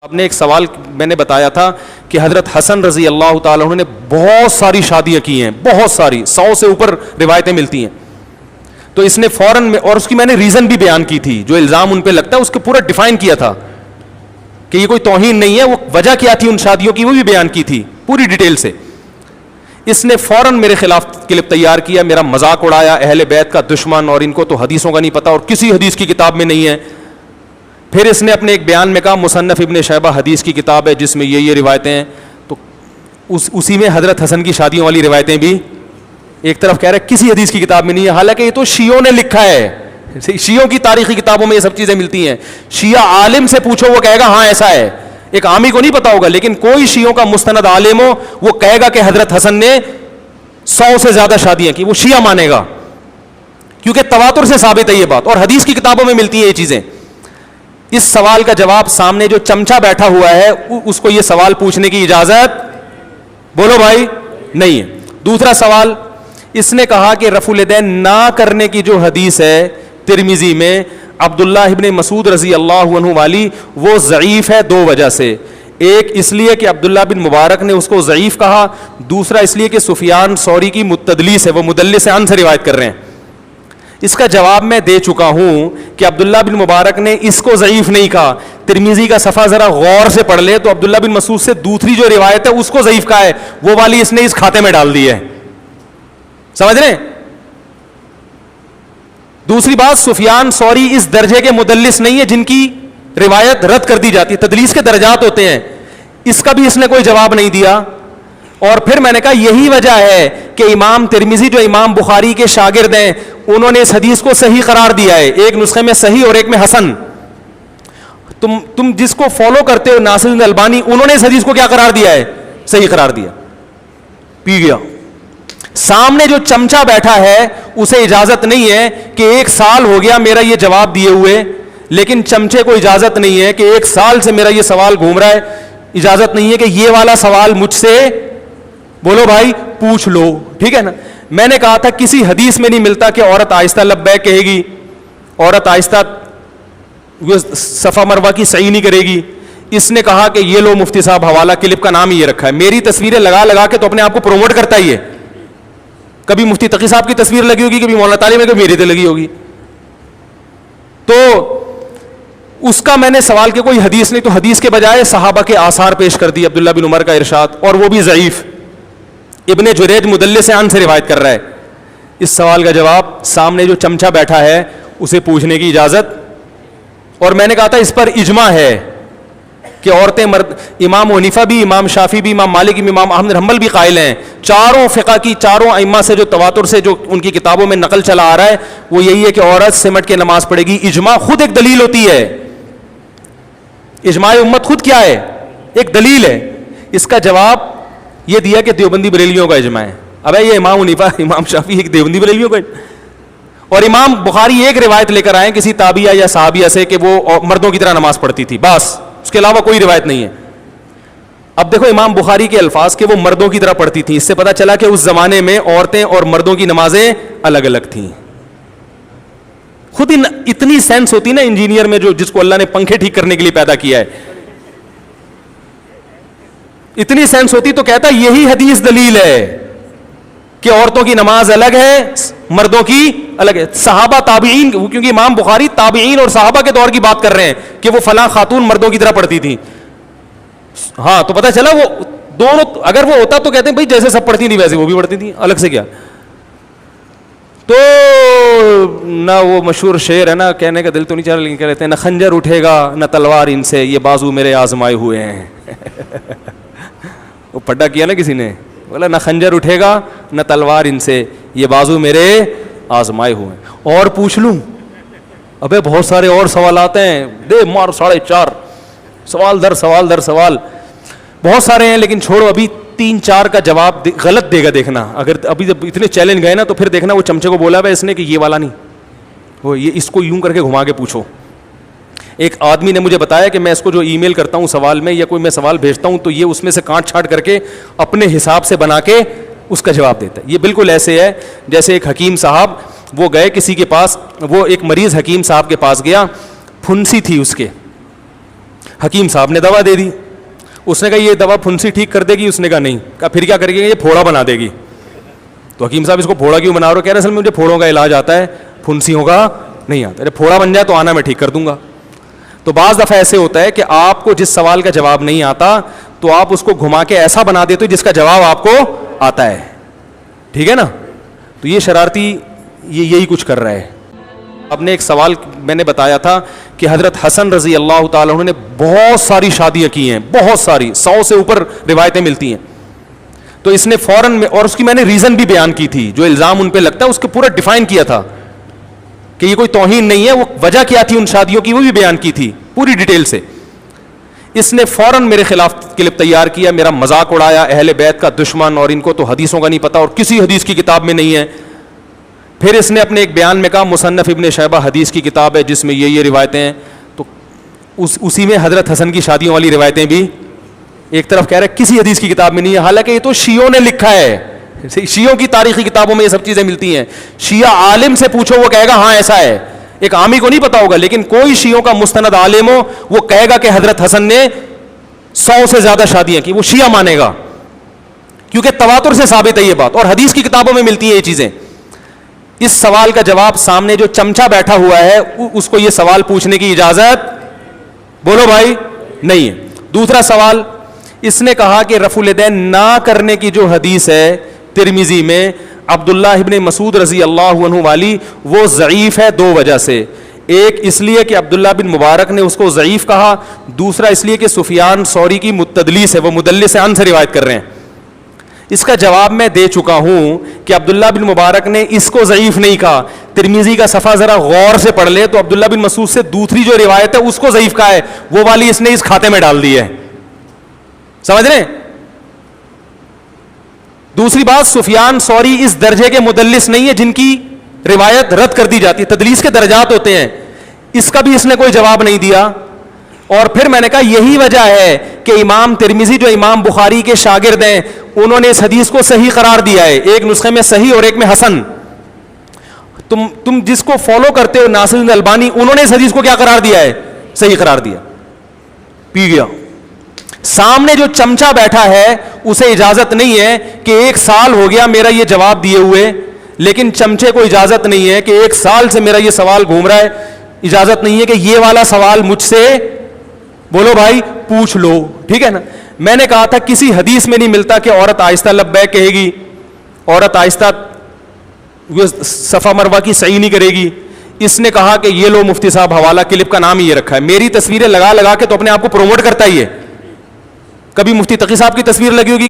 آپ نے ایک سوال میں نے بتایا تھا کہ حضرت حسن رضی اللہ تعالیٰ عنہ نے بہت ساری شادیاں کی ہیں، بہت ساری، 100 سے اوپر روایتیں ملتی ہیں. تو اس نے فوراً میں، اور اس کی میں نے ریزن بھی بیان کی تھی، جو الزام ان پہ لگتا ہے اس کو پورا ڈیفائن کیا تھا کہ یہ کوئی توہین نہیں ہے، وہ وجہ کیا تھی ان شادیوں کی وہ بھی بیان کی تھی پوری ڈیٹیل سے. اس نے فوراً میرے خلاف کلپ تیار کیا، میرا مذاق اڑایا، اہل بیت کا دشمن، اور ان کو تو حدیثوں کا نہیں پتہ اور کسی حدیث کی کتاب میں نہیں ہے. پھر اس نے اپنے ایک بیان میں کہا مصنف ابن شیبہ حدیث کی کتاب ہے جس میں یہ روایتیں ہیں، تو اسی میں حضرت حسن کی شادیوں والی روایتیں بھی ایک طرف کہہ رہے کسی حدیث کی کتاب میں نہیں ہے، حالانکہ یہ تو شیعوں نے لکھا ہے، شیعوں کی تاریخی کتابوں میں یہ سب چیزیں ملتی ہیں. شیعہ عالم سے پوچھو وہ کہے گا ہاں ایسا ہے، ایک عامی کو نہیں پتا ہوگا، لیکن کوئی شیعوں کا مستند عالم ہو وہ کہے گا کہ حضرت حسن نے 100 سے زیادہ شادیاں کی، وہ شیعہ مانے گا، کیونکہ تواتر سے ثابت ہے یہ بات، اور حدیث کی کتابوں میں ملتی ہیں یہ چیزیں. اس سوال کا جواب سامنے جو چمچا بیٹھا ہوا ہے اس کو یہ سوال پوچھنے کی اجازت بولو بھائی نہیں ہے. دوسرا سوال، اس نے کہا کہ رفع الیدین نہ کرنے کی جو حدیث ہے ترمذی میں عبداللہ ابن مسعود رضی اللہ عنہ والی، وہ ضعیف ہے دو وجہ سے. ایک اس لیے کہ عبداللہ بن مبارک نے اس کو ضعیف کہا، دوسرا اس لیے کہ سفیان ثوری کی متدلیس ہے، وہ مدلس عن سے روایت کر رہے ہیں. اس کا جواب میں دے چکا ہوں کہ عبداللہ بن مبارک نے اس کو ضعیف نہیں کہا. ترمذی کا صفحہ ذرا غور سے پڑھ لے تو عبداللہ بن مسعود سے دوسری جو روایت ہے اس کو ضعیف کہا ہے، وہ والی اس نے اس کھاتے میں ڈال دی ہے. سمجھ رہے ہیں؟ دوسری بات، سفیان ثوری اس درجے کے مدلس نہیں ہے جن کی روایت رد کر دی جاتی ہے، تدلیس کے درجات ہوتے ہیں. اس کا بھی اس نے کوئی جواب نہیں دیا. اور پھر میں نے کہا یہی وجہ ہے کہ امام ترمذی جو امام بخاری کے شاگرد ہیں انہوں نے اس حدیث کو صحیح قرار دیا ہے، ایک نسخے میں صحیح اور ایک میں حسن. تم جس کو فالو کرتے ہو ناصر الدین البانی، انہوں نے اس حدیث کو کیا قرار دیا ہے؟ صحیح قرار دیا. پی گیا. سامنے جو چمچا بیٹھا ہے اسے اجازت نہیں ہے کہ 1 سال ہو گیا میرا یہ جواب دیے ہوئے، لیکن چمچے کو اجازت نہیں ہے کہ 1 سال سے میرا یہ سوال گھوم رہا ہے، اجازت نہیں ہے کہ یہ والا سوال مجھ سے بولو بھائی پوچھ لو. ٹھیک ہے نا؟ میں نے کہا تھا کسی حدیث میں نہیں ملتا کہ عورت آہستہ لبیک کہے گی، عورت آہستہ صفا مروہ کی سعی نہیں کرے گی. اس نے کہا کہ یہ لو مفتی صاحب حوالہ، کلپ کا نام ہی یہ رکھا ہے. میری تصویریں لگا لگا کے تو اپنے آپ کو پروموٹ کرتا ہی ہے. کبھی مفتی تقی صاحب کی تصویر لگی ہوگی، کبھی مولانا تعلیم میں، کبھی میری تے لگی ہوگی. تو اس کا میں نے سوال کہ کوئی حدیث نہیں، تو حدیث کے بجائے صحابہ کے آثار پیش کر دی، عبداللہ بن عمر کا ارشاد، اور وہ بھی ضعیف. ابن جریج مدلس عن سے روایت کر رہا ہے. اس سوال کا جواب سامنے جو چمچا بیٹھا ہے اسے پوچھنے کی اجازت. اور میں نے کہا تھا اس پر اجماع ہے کہ عورتیں مرد، امام حنیفہ بھی، امام شافعی بھی، امام مالک بھی، امام احمد حنبل بھی قائل ہیں. چاروں فقہ کی، چاروں ائمہ سے جو تواتر سے جو ان کی کتابوں میں نقل چلا آ رہا ہے وہ یہی ہے کہ عورت سمٹ کے نماز پڑھے گی. اجماع خود ایک دلیل ہوتی ہے. اجماع امت خود کیا ہے؟ ایک دلیل ہے. اس کا جواب یہ دیا کہ دیوبندی بریلویوں کا اجماع ہے. ابے یہ امام حنیفہ، امام شافعی ایک دیوبندی بریلویوں کا، اور امام بخاری ایک روایت لے کر آئے کسی تابعیہ یا صحابیہ سے کہ وہ مردوں کی طرح نماز پڑھتی تھی، بس اس کے علاوہ کوئی روایت نہیں ہے. اب دیکھو امام بخاری کے الفاظ کہ وہ مردوں کی طرح پڑھتی تھی، اس سے پتہ چلا کہ اس زمانے میں عورتیں اور مردوں کی نمازیں الگ الگ تھیں. خود اتنی سینس ہوتی نا انجینئر میں، جو جس کو اللہ نے پنکھے ٹھیک کرنے کے لیے پیدا کیا ہے، اتنی سینس ہوتی تو کہتا یہی حدیث دلیل ہے کہ عورتوں کی نماز الگ ہے، مردوں کی الگ ہے. صحابہ تابعین، کیونکہ امام بخاری تابعین اور صحابہ کے دور کی بات کر رہے ہیں کہ وہ فلاں خاتون مردوں کی طرح پڑھتی تھی. ہاں تو پتہ چلا وہ دونوں، اگر وہ ہوتا تو کہتے ہیں بھائی جیسے سب پڑھتی تھی ویسے وہ بھی پڑھتی تھی، الگ سے کیا. تو نہ وہ مشہور شعر ہے نا، کہنے کا دل تو نہیں چاہ رہا لیکن کہہ رہتے ہیں نہ خنجر اٹھے گا نہ تلوار ان سے، یہ بازو میرے آزمائے ہوئے ہیں. وہ پٹا کیا نا کسی نے، بولا نہ خنجر اٹھے گا نہ تلوار ان سے، یہ بازو میرے آزمائے ہوئے ہیں. اور پوچھ لوں؟ ابے بہت سارے اور سوالات ہیں، دے مار 4.5 سوال در سوال در سوال بہت سارے ہیں، لیکن چھوڑو، ابھی 3-4 کا جواب غلط دے گا. دیکھنا اگر ابھی جب اتنے چیلنج گئے نا تو پھر دیکھنا وہ چمچے کو بولا ہے اس نے کہ یہ والا نہیں، وہ یہ اس کو یوں کر کے گھما کے پوچھو. ایک آدمی نے مجھے بتایا کہ میں اس کو جو ای میل کرتا ہوں سوال میں یا کوئی میں سوال بھیجتا ہوں تو یہ اس میں سے کاٹ چھانٹ کر کے اپنے حساب سے بنا کے اس کا جواب دیتا ہے. یہ بالکل ایسے ہے جیسے ایک حکیم صاحب وہ گئے کسی کے پاس، وہ ایک مریض حکیم صاحب کے پاس گیا، پھنسی تھی اس کے. حکیم صاحب نے دوا دے دی. اس نے کہا یہ دوا پھنسی ٹھیک کر دے گی؟ اس نے کہا نہیں. کہا پھر کیا کرے گی؟ یہ پھوڑا بنا دے گی. تو حکیم صاحب اس کو پھوڑا کیوں بنا رہے ہو؟ کہہ رہے اصل میں مجھے پھوڑوں کا علاج آتا ہے, پھنسیوں کا نہیں آتا. ارے پھوڑا بن جائے تو آنا میں ٹھیک کر دوں گا. تو بعض دفعہ ایسے ہوتا ہے کہ آپ کو جس سوال کا جواب نہیں آتا تو آپ اس کو گھما کے ایسا بنا دیتے ہو جس کا جواب آپ کو آتا ہے. ٹھیک ہے نا؟ تو یہ شرارتی یہی کچھ کر رہا ہے. اب نے ایک سوال میں نے بتایا تھا کہ حضرت حسن رضی اللہ تعالیٰ عنہ نے بہت ساری شادیاں کی ہیں, بہت ساری, 100 سے اوپر روایتیں ملتی ہیں. تو اس نے فوراً میں, اور اس کی میں نے ریزن بھی بیان کی تھی, جو الزام ان پہ لگتا ہے اس کو پورا ڈیفائن کیا تھا کہ یہ کوئی توہین نہیں ہے, وہ وجہ کیا تھی ان شادیوں کی وہ بھی بیان کی تھی پوری ڈیٹیل سے. اس نے فوراً میرے خلاف کلپ تیار کیا, میرا مذاق اڑایا, اہل بیت کا دشمن, اور ان کو تو حدیثوں کا نہیں پتا اور کسی حدیث کی کتاب میں نہیں ہے. پھر اس نے اپنے ایک بیان میں کہا مصنف ابن شیبہ حدیث کی کتاب ہے جس میں یہ روایتیں ہیں, تو اسی میں حضرت حسن کی شادیوں والی روایتیں بھی ایک طرف کہہ رہے کسی حدیث کی کتاب میں نہیں ہے, حالانکہ یہ تو شیعوں نے لکھا ہے, شیعوں کی تاریخی کتابوں میں یہ سب چیزیں ملتی ہیں. شیعہ عالم سے پوچھو وہ کہے گا ہاں ایسا ہے, ایک عامی کو نہیں پتا ہوگا, لیکن کوئی شیعوں کا مستند عالم ہو وہ کہے گا کہ حضرت حسن نے 100 سے زیادہ شادیاں کی, وہ شیعہ مانے گا, کیونکہ تواتر سے ثابت ہے یہ بات, اور حدیث کی کتابوں میں ملتی ہیں یہ چیزیں. اس سوال کا جواب سامنے جو چمچا بیٹھا ہوا ہے اس کو یہ سوال پوچھنے کی اجازت بولو بھائی نہیں ہے. دوسرا سوال, اس نے کہا کہ رفع الیدین نہ کرنے کی جو حدیث ہے ترمذی میں عبداللہ ابن مسعود رضی اللہ عنہ والی, وہ ضعیف ہے 2 وجہ سے. ایک اس لیے کہ عبداللہ بن مبارک نے اس کو ضعیف کہا, دوسرا اس لیے کہ سفیان ثوری کی متدلیس ہے, وہ مدلس عن سے روایت کر رہے ہیں. اس کا جواب میں دے چکا ہوں کہ عبداللہ بن مبارک نے اس کو ضعیف نہیں کہا. ترمذی کا صفحہ ذرا غور سے پڑھ لے تو عبداللہ بن مسعود سے دوسری جو روایت ہے اس کو ضعیف کہا ہے, وہ والی اس نے اس کھاتے میں ڈال دی ہے. سمجھ رہے ہیں؟ دوسری بات, سفیان ثوری اس درجے کے مدلس نہیں ہے جن کی روایت رد کر دی جاتی ہے, تدلیس کے درجات ہوتے ہیں. اس کا بھی اس نے کوئی جواب نہیں دیا. اور پھر میں نے کہا یہی وجہ ہے کہ امام ترمذی جو امام بخاری کے شاگرد ہیں انہوں نے اس حدیث کو صحیح قرار دیا ہے, ایک نسخے میں صحیح اور ایک میں حسن. تم جس کو فالو کرتے ہو ناصر الدین البانی, انہوں نے اس حدیث کو کیا قرار دیا ہے؟ صحیح قرار دیا. پی گیا. سامنے جو چمچا بیٹھا ہے اسے اجازت نہیں ہے کہ 1 سال ہو گیا میرا یہ جواب دیے ہوئے, لیکن چمچے کو اجازت نہیں ہے کہ 1 سال سے میرا یہ سوال گھوم رہا ہے, اجازت نہیں ہے کہ یہ والا سوال مجھ سے بولو بھائی پوچھ لو. ٹھیک ہے نا؟ میں نے کہا تھا کسی حدیث میں نہیں ملتا کہ عورت آہستہ لبیک کہے گی, عورت آہستہ صفا مروہ کی سعی نہیں کرے گی. اس نے کہا کہ یہ لو مفتی صاحب حوالہ, کلپ کا نام ہی یہ رکھا ہے. میری تصویریں لگا کے تو اپنے آپ کو پروموٹ کرتا ہی ہے. کبھی مفتی تقی صاحب کی تصویر لگی ہوگی